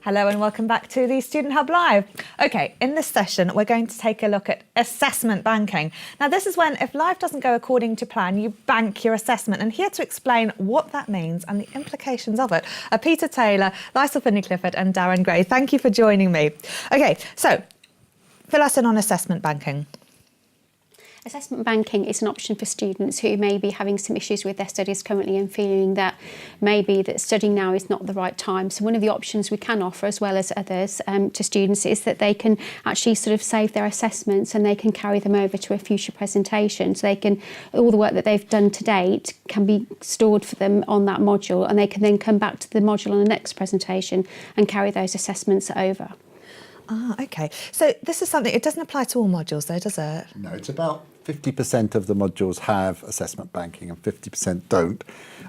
Hello and welcome back to the Student Hub Live. Okay, in this session, we're going to take a look at assessment banking. Now, this is when, if life doesn't go according to plan, you bank your assessment. And here to explain what that means and the implications of it are Peter Taylor, Liesl Finlay-Clifford and Darren Gray. Thank you for joining me. Okay, so fill us in on assessment banking. Assessment banking is an option for students who may be having some issues with their studies currently and feeling that maybe that studying now is not the right time. So one of the options we can offer, as well as others, to students is that they can actually sort of save their assessments and they can carry them over to a future presentation. So they can, all the work that they've done to date can be stored for them on that module, and they can then come back to the module on the next presentation and carry those assessments over. Ah, okay. So this is something, it doesn't apply to all modules though, does it? No, it's about 50% of the modules have assessment banking and 50% don't.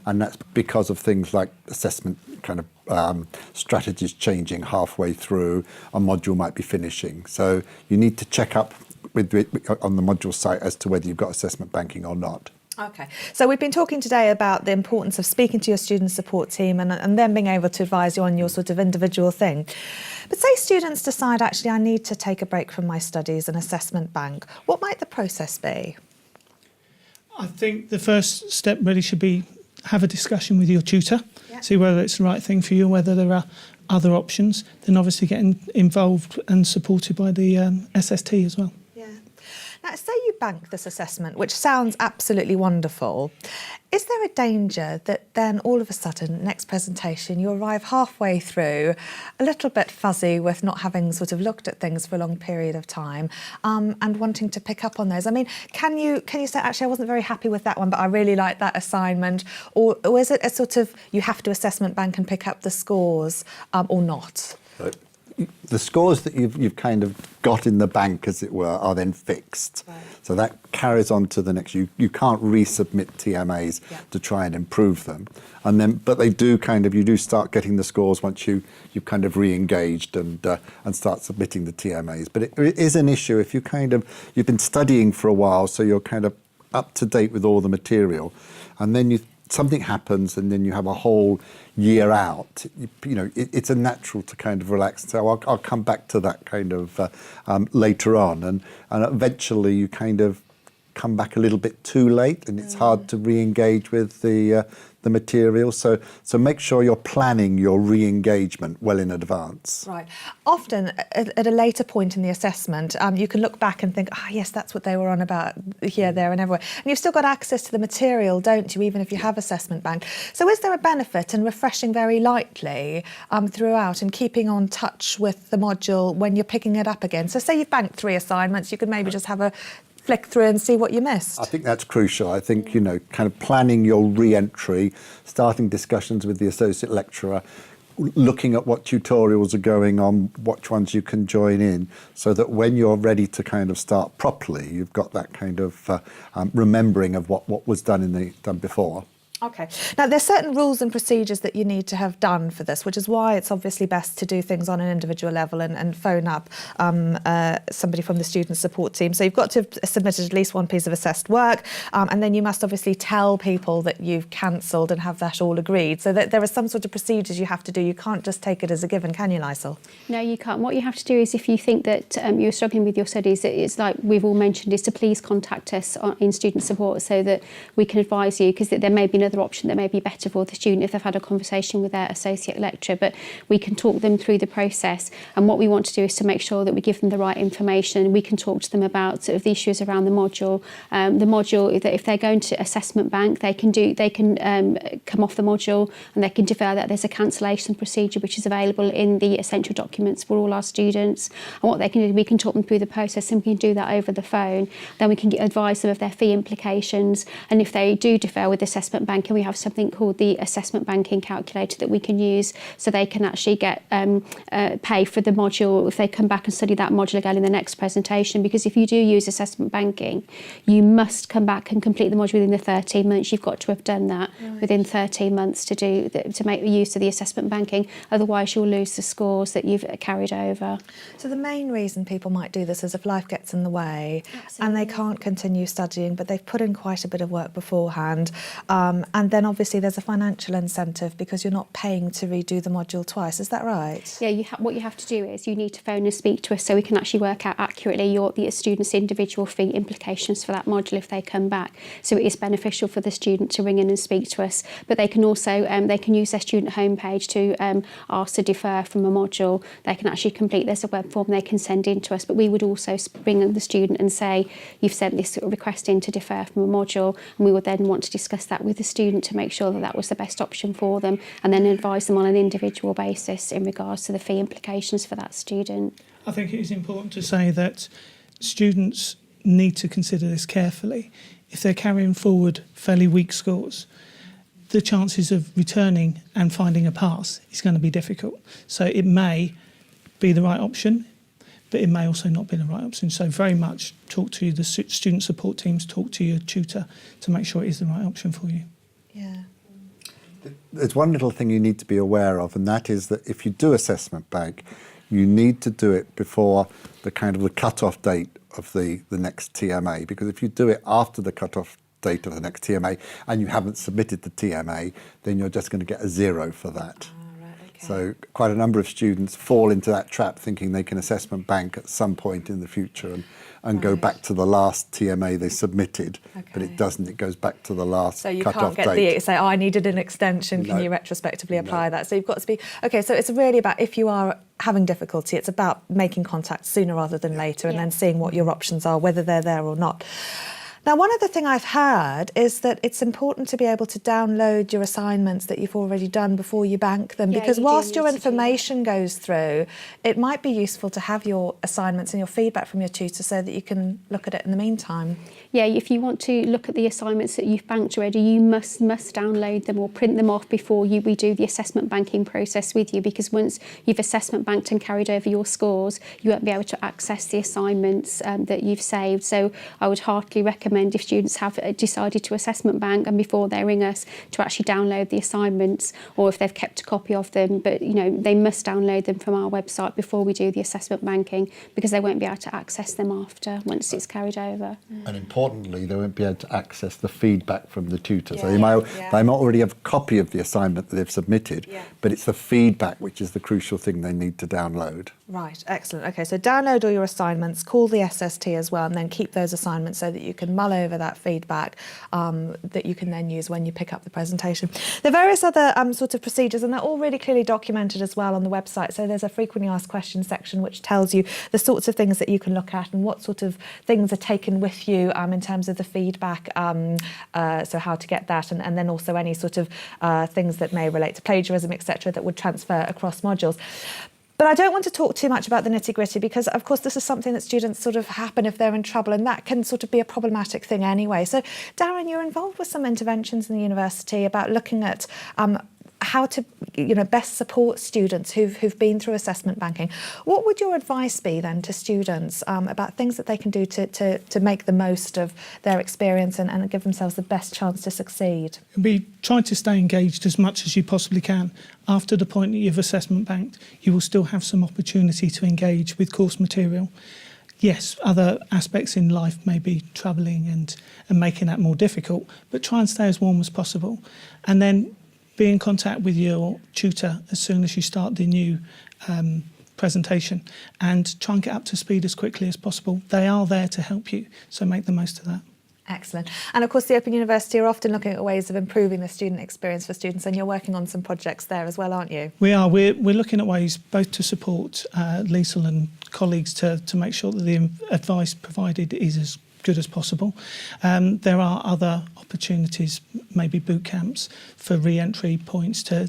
And that's because of things like assessment kind of strategies changing halfway through, a module might be finishing. So you need to check up on the module site as to whether you've got assessment banking or not. Okay, so we've been talking today about the importance of speaking to your student support team and then being able to advise you on your sort of individual thing. But say students decide, actually, I need to take a break from my studies and assessment bank. What might the process be? I think the first step really should be have a discussion with your tutor, see whether it's the right thing for you, whether there are other options, then obviously getting involved and supported by the SST as well. Now, say you bank this assessment, which sounds absolutely wonderful. Is there a danger that then all of a sudden, next presentation, you arrive halfway through, a little bit fuzzy with not having sort of looked at things for a long period of time and wanting to pick up on those? I mean, can you say, actually, I wasn't very happy with that one, but I really like that assignment? Or is it a sort of, you have to assessment bank and pick up the scores or not? The scores that you've kind of got in the bank, as it were, are then fixed. Right. So that carries on to the next. You can't resubmit TMAs to try and improve them. And then, but they do kind of, you do start getting the scores once you've kind of re-engaged and start submitting the TMAs. But it is an issue if you've been studying for a while, so you're kind of up to date with all the material, and then something happens and then you have a whole year out, it's a natural to kind of relax and say, oh, I'll come back to that kind of later on. And eventually you kind of come back a little bit too late and it's hard to re-engage with the material. So make sure you're planning your re-engagement well in advance. Right. Often at a later point in the assessment, you can look back and think, yes, that's what they were on about here, there and everywhere. And you've still got access to the material, don't you, even if you have assessment bank. So is there a benefit in refreshing very lightly throughout and keeping on touch with the module when you're picking it up again? So say you've banked 3 assignments, you could maybe just have a flick through and see what you missed. I think that's crucial. I think, kind of planning your re-entry, starting discussions with the associate lecturer, looking at what tutorials are going on, which ones you can join in, so that when you're ready to kind of start properly, you've got that kind of remembering of what was done before. Okay. Now, there's certain rules and procedures that you need to have done for this, which is why it's obviously best to do things on an individual level and phone up somebody from the student support team. So you've got to have submitted at least one piece of assessed work, and then you must obviously tell people that you've cancelled and have that all agreed. So that there are some sort of procedures you have to do. You can't just take it as a given, can you, Liesl? No, you can't. What you have to do is, if you think that you're struggling with your studies, it's like we've all mentioned, is to please contact us in student support so that we can advise you, because there may be another option that may be better for the student if they've had a conversation with their associate lecturer, but we can talk them through the process. And what we want to do is to make sure that we give them the right information. We can talk to them about sort of the issues around the module. That if they're going to assessment bank, they can come off the module and they can defer that. There's a cancellation procedure which is available in the essential documents for all our students. And what they can do, we can talk them through the process, and we can do that over the phone. Then we can advise them of their fee implications, and if they do defer with assessment bank, and we have something called the assessment banking calculator that we can use, so they can actually get pay for the module if they come back and study that module again in the next presentation. Because if you do use assessment banking, you must come back and complete the module within the 13 months. You've got to have done that within 13 months to make use of the assessment banking. Otherwise, you'll lose the scores that you've carried over. So the main reason people might do this is if life gets in the way and they can't continue studying, but they've put in quite a bit of work beforehand, And then obviously there's a financial incentive because you're not paying to redo the module twice. Is that right? Yeah, what you have to do is you need to phone and speak to us so we can actually work out accurately the student's individual fee implications for that module if they come back. So it is beneficial for the student to ring in and speak to us. But they can also they can use their student homepage to ask to defer from a module. They can actually complete, there's a web form they can send in to us, but we would also ring the student and say, you've sent this request in to defer from a module, and we would then want to discuss that with the student to make sure that that was the best option for them, and then advise them on an individual basis in regards to the fee implications for that student. I think it is important to say that students need to consider this carefully. If they're carrying forward fairly weak scores, the chances of returning and finding a pass is going to be difficult. So it may be the right option, but it may also not be the right option. So very much talk to the student support teams, talk to your tutor to make sure it is the right option for you. Yeah. There's one little thing you need to be aware of, and that is that if you do assessment bank, you need to do it before the cut-off date of the next TMA, because if you do it after the cut-off date of the next TMA and you haven't submitted the TMA, then you're just going to get a 0 for that. So quite a number of students fall into that trap thinking they can assessment bank at some point in the future and go back to the last TMA they submitted, but it doesn't. It goes back to the last So you cut-off can't date. say, I needed an extension, can No. you retrospectively apply that? So you've got to be, okay, so it's really about, if you are having difficulty, it's about making contact sooner rather than later, and then seeing what your options are, whether they're there or not. Now, one other thing I've heard is that it's important to be able to download your assignments that you've already done before you bank them, because whilst your information goes through, it might be useful to have your assignments and your feedback from your tutor so that you can look at it in the meantime. Yeah, if you want to look at the assignments that you've banked already, you must download them or print them off before we do the assessment banking process with you, because once you've assessment banked and carried over your scores, you won't be able to access the assignments that you've saved. So I would heartily recommend, if students have decided to assessment bank and before they ring us, to actually download the assignments, or if they've kept a copy of them, but they must download them from our website before we do the assessment banking, because they won't be able to access them after, once it's carried over. And importantly, they won't be able to access the feedback from the tutor. So they might already have a copy of the assignment that they've submitted, but it's the feedback which is the crucial thing they need to download. Right, excellent. Okay, so download all your assignments, call the SST as well, and then keep those assignments so that you can mull over that feedback that you can then use when you pick up the presentation. There are various other sort of procedures, and they're all really clearly documented as well on the website. So there's a frequently asked questions section which tells you the sorts of things that you can look at and what sort of things are taken with you in terms of the feedback, so how to get that, and then also any sort of things that may relate to plagiarism, etc., that would transfer across modules. But I don't want to talk too much about the nitty-gritty, because, of course, this is something that students sort of happen if they're in trouble, and that can sort of be a problematic thing anyway. So, Darren, you're involved with some interventions in the university about looking at how to best support students who've been through assessment banking. What would your advice be then to students about things that they can do to make the most of their experience and give themselves the best chance to succeed? Be trying to stay engaged as much as you possibly can. After the point that you've assessment banked, you will still have some opportunity to engage with course material. Yes, other aspects in life may be troubling and making that more difficult, but try and stay as warm as possible. And then be in contact with your tutor as soon as you start the new presentation, and try and get up to speed as quickly as possible. They are there to help you, so make the most of that. Excellent. And of course, the Open University are often looking at ways of improving the student experience for students, and you're working on some projects there as well, aren't you? We are. We're looking at ways both to support Liesl and colleagues to make sure that the advice provided is as good as possible. There are other opportunities, maybe boot camps for re-entry points to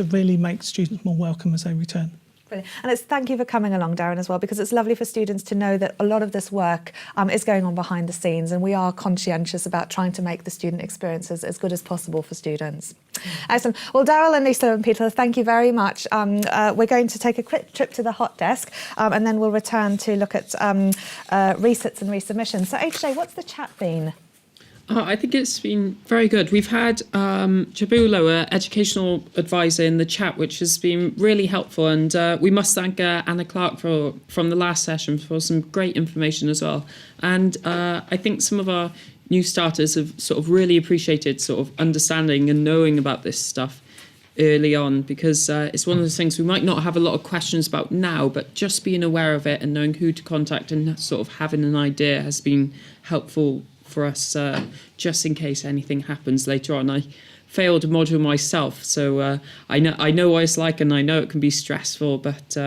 really make students more welcome as they return. Brilliant. And thank you for coming along, Darren, as well, because it's lovely for students to know that a lot of this work is going on behind the scenes, and we are conscientious about trying to make the student experiences as good as possible for students. Excellent. Well, Darren and Liesl and Peter, thank you very much. We're going to take a quick trip to the hot desk, and then we'll return to look at resits and resubmissions. So, HJ, what's the chat been? I think it's been very good. We've had Jabulo, an educational advisor, in the chat, which has been really helpful. And we must thank Anna Clark from the last session for some great information as well. And I think some of our new starters have sort of really appreciated sort of understanding and knowing about this stuff early on, because it's one of those things we might not have a lot of questions about now, but just being aware of it and knowing who to contact and sort of having an idea has been helpful for us, just in case anything happens later on. I failed a module myself, so I know what it's like, and I know it can be stressful, but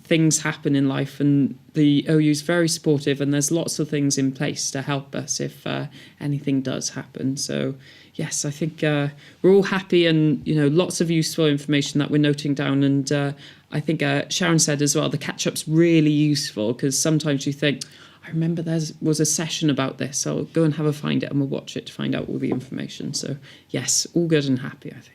things happen in life, and the OU is very supportive, and there's lots of things in place to help us if anything does happen. So yes, I think we're all happy, and lots of useful information that we're noting down. And I think Sharon said as well, the catch-up's really useful, because sometimes you think, I remember there was a session about this, so I'll go and have a find it and we'll watch it to find out all the information. So yes, all good and happy, I think.